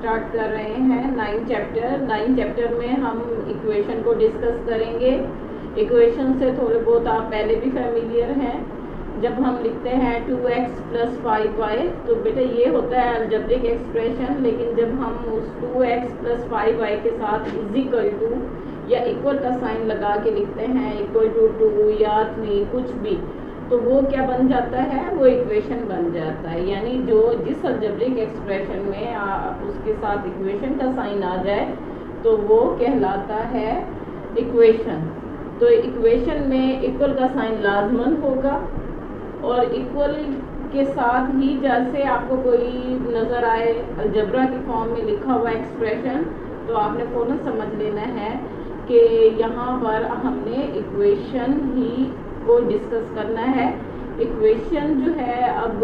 Start कर रहे हैं 9 चैप्टर में हम इक्वेशन को डिस्कस करेंगे। इक्वेशन से थोड़े बहुत आप पहले भी फेमिलियर हैं। जब हम लिखते हैं 2x + 5y तो बेटा ये होता है अलजेब्रिक एक्सप्रेशन, लेकिन जब हम उस 2x + 5y के साथ = या इक्वल का साइन लगा के लिखते हैं =2 या 3 कुछ भी, तो वो क्या बन जाता है, वो इक्वेशन बन जाता है। यानी जो जिस अलजेब्रिक एक्सप्रेशन में उसके साथ इक्वेशन का साइन आ जाए तो वो कहलाता है इक्वेशन। तो इक्वेशन में इक्वल का साइन लाजमन होगा और इक्वल के साथ ही जैसे आपको कोई नज़र आए अलजबरा के फॉर्म में लिखा हुआ एक्सप्रेशन तो आपने फ़ौरन समझ लेना है कि यहाँ पर हमने इक्वेशन ही को डिस्कस करना है। इक्वेशन जो है अब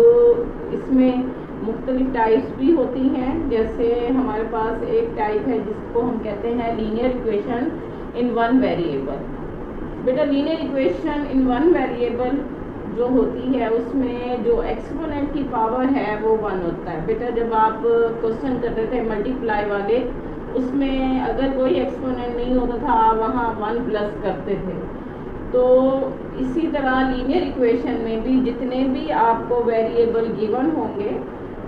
इसमें मुख्तलिफ टाइप्स भी होती हैं। जैसे हमारे पास एक टाइप है जिसको हम कहते हैं linear equation in one variable. बेटा linear equation in one variable जो होती है उसमें जो एक्सपोनेंट की पावर है वो 1 होता है। बेटा जब आप क्वेश्चन करते थे मल्टीप्लाई वाले, उसमें अगर कोई एक्सपोनेंट नहीं होता था वहाँ 1 प्लस करते थे। तो इसी तरह लीनियर इक्वेशन में भी जितने भी आपको वेरिएबल गिवन होंगे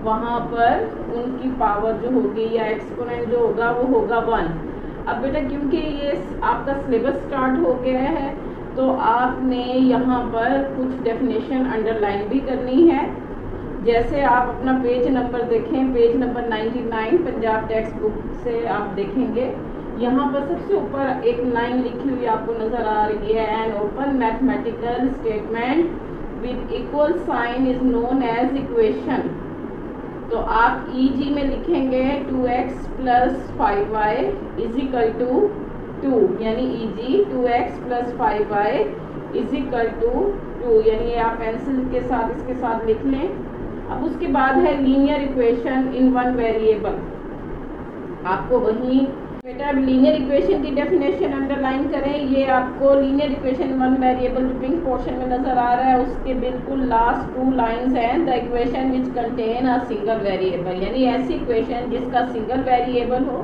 वहाँ पर उनकी पावर जो होगी या एक्सपोनेंट जो होगा वो होगा 1। अब बेटा क्योंकि ये आपका सिलेबस स्टार्ट हो गया है तो आपने यहाँ पर कुछ डेफिनेशन अंडरलाइन भी करनी है। जैसे आप अपना पेज नंबर देखें, page number 99 Punjab text book से आप देखेंगे, यहाँ पर सबसे ऊपर एक लाइन लिखी हुई आपको नज़र आ रही है, an open mathematical statement with equal sign is known as equation. तो आप ईजी में लिखेंगे 2x + 5y = 2, यानी ईजी 2x + 5y = 2, यानी आप पेंसिल के साथ इसके साथ लिख लें। अब उसके बाद है linear equation in one variable. आपको वही बेटा लीनियर इक्वेशन की डेफिनेशन अंडरलाइन करें। ये आपको लीनियर इक्वेशन वन वेरिएबल जो पिंक पोर्शन में नज़र आ रहा है उसके बिल्कुल लास्ट 2 लाइन्स हैं, the equation which contain a single variable, यानी ऐसी इक्वेशन जिसका सिंगल वेरिएबल हो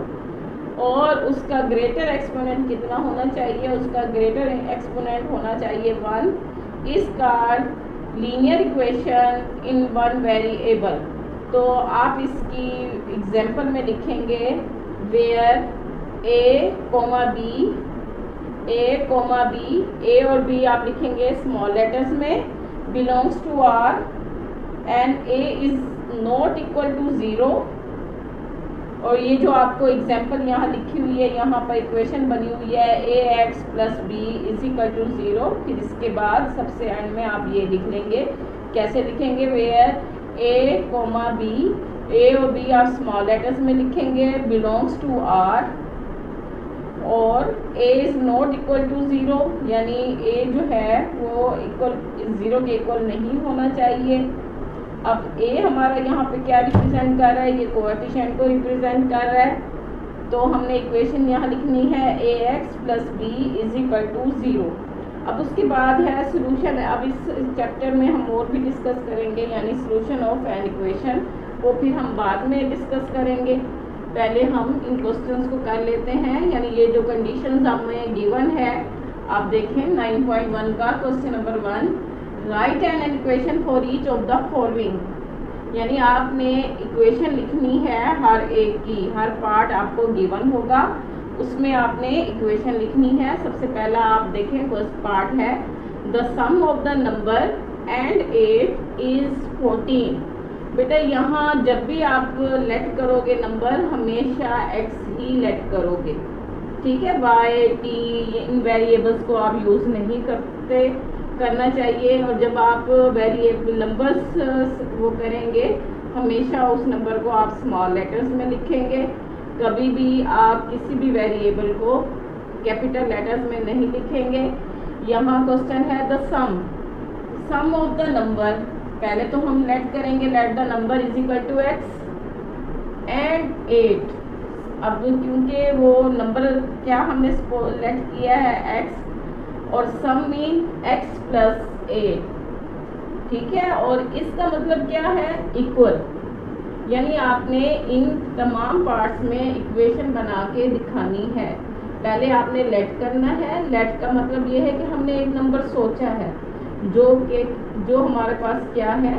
और उसका ग्रेटर एक्सपोनेंट कितना होना चाहिए, उसका ग्रेटर एक्सपोनेंट होना चाहिए 1, is called linear equation in one variable. तो आप इसकी एग्जांपल में लिखेंगे वेयर a, b, a और b आप लिखेंगे स्मॉल लेटर्स में, belongs to R and a is not equal to 0। और ये जो आपको एग्जांपल यहाँ लिखी हुई है, यहाँ पर इक्वेशन बनी हुई है ax + b = 0। फिर इसके बाद सबसे एंड में आप ये लिख लेंगे, कैसे लिखेंगे, वेयर a, b, a और b आप स्मॉल लेटर्स में लिखेंगे, बिलोंग्स टू R और a is not equal to 0, यानी a जो है वो 0 के इक्वल नहीं होना चाहिए। अब a हमारा यहाँ पे क्या रिप्रेजेंट कर रहा है, ये कोएफिशिएंट को रिप्रेजेंट कर रहा है। तो हमने इक्वेशन यहाँ लिखनी है ax + b = 0। अब उसके बाद है सोल्यूशन। अब इस चैप्टर में हम और भी डिस्कस करेंगे, यानी सोल्यूशन ऑफ एन इक्वेशन, वो फिर हम बाद में डिस्कस करेंगे। पहले हम इन क्वेश्चंस को कर लेते हैं। यानी ये जो कंडीशंस हमें गिवन है, आप देखें 9.1 का question number 1, right an equation for each of the following. यानी आपने इक्वेशन लिखनी है हर एक की, हर पार्ट आपको गिवन होगा, उसमें आपने इक्वेशन लिखनी है। सबसे पहला आप देखें फर्स्ट पार्ट है, the sum of the number and 8 is 14। बेटा यहाँ जब भी आप लेट करोगे नंबर हमेशा x ही लेट करोगे, ठीक है। y, t इन वेरिएबल्स को आप यूज़ नहीं करना चाहिए। और जब आप वेरिएबल नंबर्स वो करेंगे हमेशा उस नंबर को आप स्मॉल लेटर्स में लिखेंगे। कभी भी आप किसी भी वेरिएबल को कैपिटल लेटर्स में नहीं लिखेंगे। यहाँ क्वेश्चन है the sum of the number, पहले तो हम लेट करेंगे, let the number = x and 8। अब क्योंकि वो नंबर क्या हमने लेट किया है x और सम मीन x + 8, ठीक है। और इसका मतलब क्या है, इक्वल। यानी आपने इन तमाम पार्ट्स में इक्वेशन बना के दिखानी है। पहले आपने लेट करना है। लेट का मतलब ये है कि हमने एक नंबर सोचा है जो हमारे पास क्या है,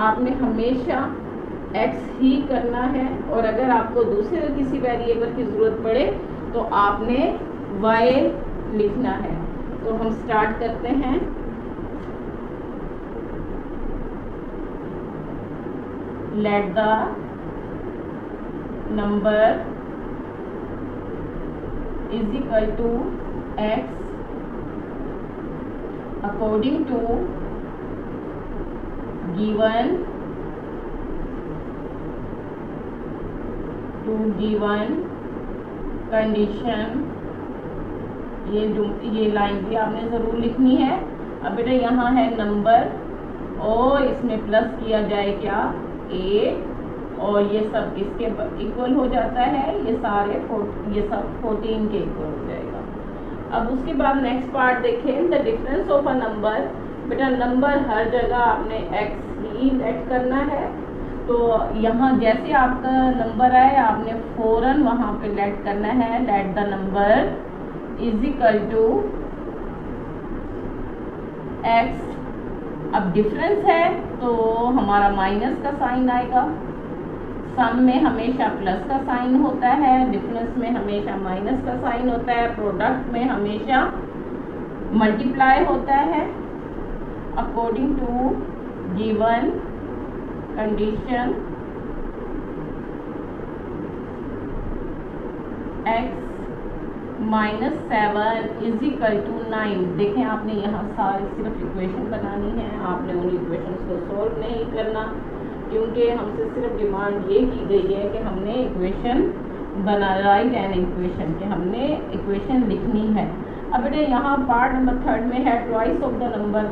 आपने हमेशा x ही करना है, और अगर आपको दूसरे किसी वेरिएबल की ज़रूरत पड़े तो आपने y लिखना है। तो हम स्टार्ट करते हैं। Let the number is equal to x according to given condition. ये लाइन भी आपने ज़रूर लिखनी है। अब बेटा यहाँ है नंबर और इसमें प्लस किया जाए क्या, 8, और ये सब इसके इक्वल हो जाता है, ये सब 14 के इक्वल हो जाएगा। अब उसके बाद नेक्स्ट पार्ट देखें, the difference of a number. बेटा नंबर हर जगह आपने x ही लेट करना है। तो यहाँ जैसे आपका नंबर आए आपने फ़ौरन वहाँ पे लेट करना है। Let the number is equal to x। अब डिफरेंस है तो हमारा माइनस का साइन आएगा। सम में हमेशा प्लस का साइन होता है, डिफरेंस में हमेशा माइनस का साइन होता है, प्रोडक्ट में हमेशा मल्टीप्लाई होता है। According to given condition x -7 is equal to 9। देखें आपने यहाँ सारी सिर्फ इक्वेशन बनानी है, आपने उन इक्वेशंस को सॉल्व नहीं करना, क्योंकि हमसे सिर्फ डिमांड ये की गई है कि हमने इक्वेशन राइट एन इक्वेशन के हमने इक्वेशन लिखनी है। अब बेटे यहाँ पार्ट नंबर 3 में है ट्वाइस ऑफ द नंबर।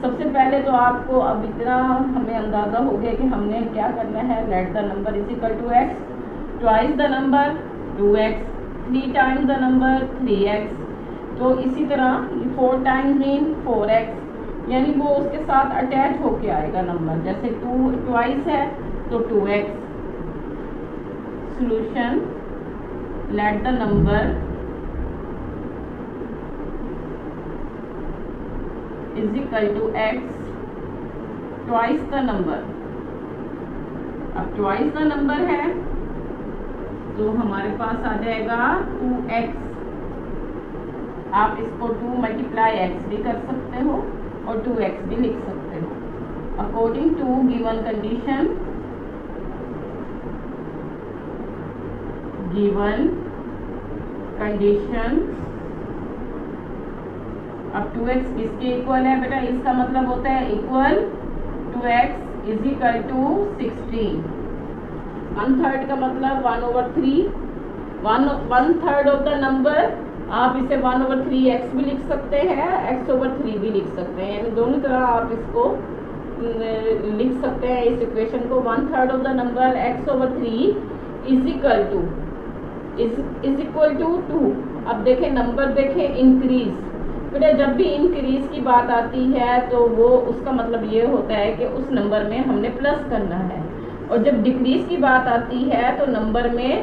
सबसे पहले तो आपको अब इतना हमें अंदाज़ा हो गया कि हमने क्या करना है। Let the number is equal to x, twice the number 2x, 3 times the number 3x। तो इसी तरह 4 टाइम्स मीन 4x, यानी वो उसके साथ अटैच होके आएगा नंबर। जैसे 2 ट्वाइस है तो 2x। Solution, let the number is equal to x twice the number. अब ट्वाइस द नंबर है तो हमारे पास आ जाएगा 2x। आप इसको 2 मल्टीप्लाई x भी कर सकते हो और 2x भी लिख सकते हो। अकॉर्डिंग टू गिवन कंडीशन, अब 2x किसके इक्वल है बेटा, इसका मतलब होता है equal 2x is equal to 16। 1/3 का मतलब 1/3। 1/3 ऑफ द नंबर, आप इसे 1/3x भी लिख सकते हैं, x/3 भी लिख सकते हैं, यानी दोनों तरह आप इसको लिख सकते हैं इस इक्वेशन को। 1/3 of the number x/3 is equal to 2। अब देखें नंबर देखें इंक्रीज। बेटा जब भी इंक्रीज की बात आती है तो वो उसका मतलब ये होता है कि उस नंबर में हमने प्लस करना है, और जब डिक्रीज की बात आती है तो नंबर में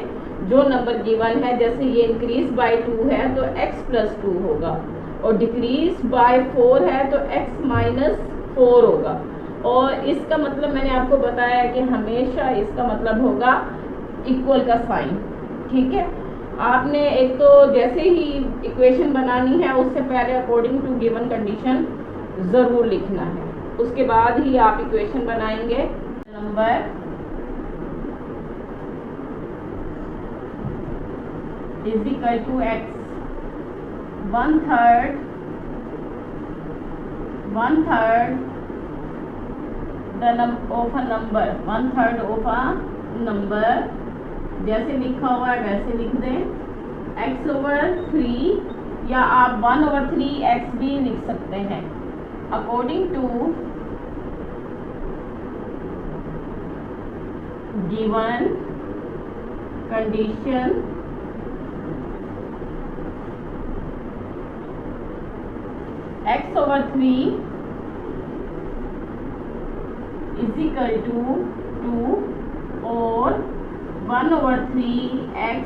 जो नंबर गिवन है, जैसे ये इंक्रीज बाय 2 है तो x+2 होगा, और डिक्रीज बाय 4 है तो x-4 होगा। और इसका मतलब मैंने आपको बताया कि हमेशा इसका मतलब होगा इक्वल का साइन। ठीक है, आपने एक तो जैसे ही इक्वेशन बनानी है उससे पहले अकॉर्डिंग टू गिवन कंडीशन ज़रूर लिखना है, उसके बाद ही आप इक्वेशन बनाएंगे। Number is equal to x 1/3 of a number, 1/3 of a number, जैसे लिखा हुआ है वैसे लिख दें, x/3, या आप 1/3x भी लिख सकते हैं। According to given condition x/3 is equal to 2 और 1/3x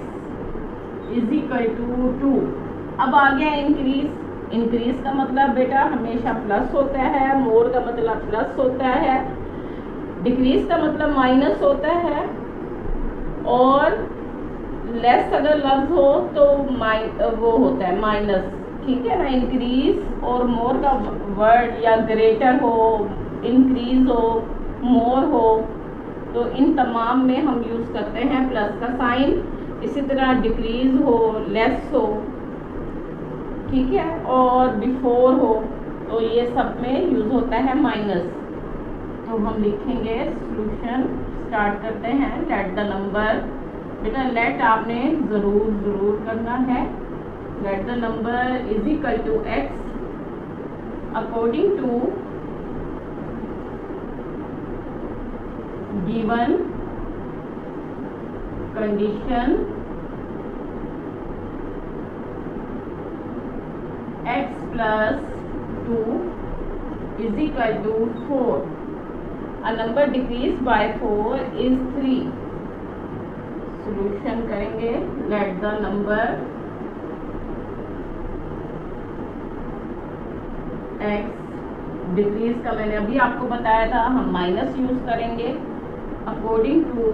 इज इक्वल टू 2। अब आ गया इंक्रीज। इंक्रीज का मतलब बेटा हमेशा प्लस होता है, मोर का मतलब प्लस होता है, डिक्रीज का मतलब माइनस होता है, और लेस अगर लफ्ज हो तो वो होता है माइनस, ठीक है ना। इंक्रीज और मोर का वर्ड या ग्रेटर हो, इंक्रीज हो, मोर हो, तो इन तमाम में हम यूज़ करते हैं प्लस का साइन। इसी तरह डिक्रीज हो, लेस हो, ठीक है, और बिफोर हो, तो ये सब में यूज़ होता है माइनस। तो हम लिखेंगे सॉल्यूशन, स्टार्ट करते हैं। लेट द नंबर, बेटा लेट आपने ज़रूर करना है। Let the number is equal to x according to given condition x plus 2 is equal to 4. A number decreased by 4 is 3. Solution करेंगे। Let the number x decrease का मैंने अभी आपको बताया था, हम माइनस यूज करेंगे। अकॉर्डिंग टू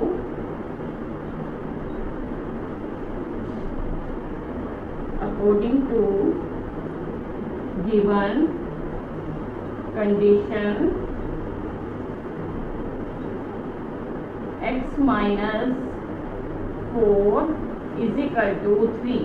given condition x minus 4 is equal to 3।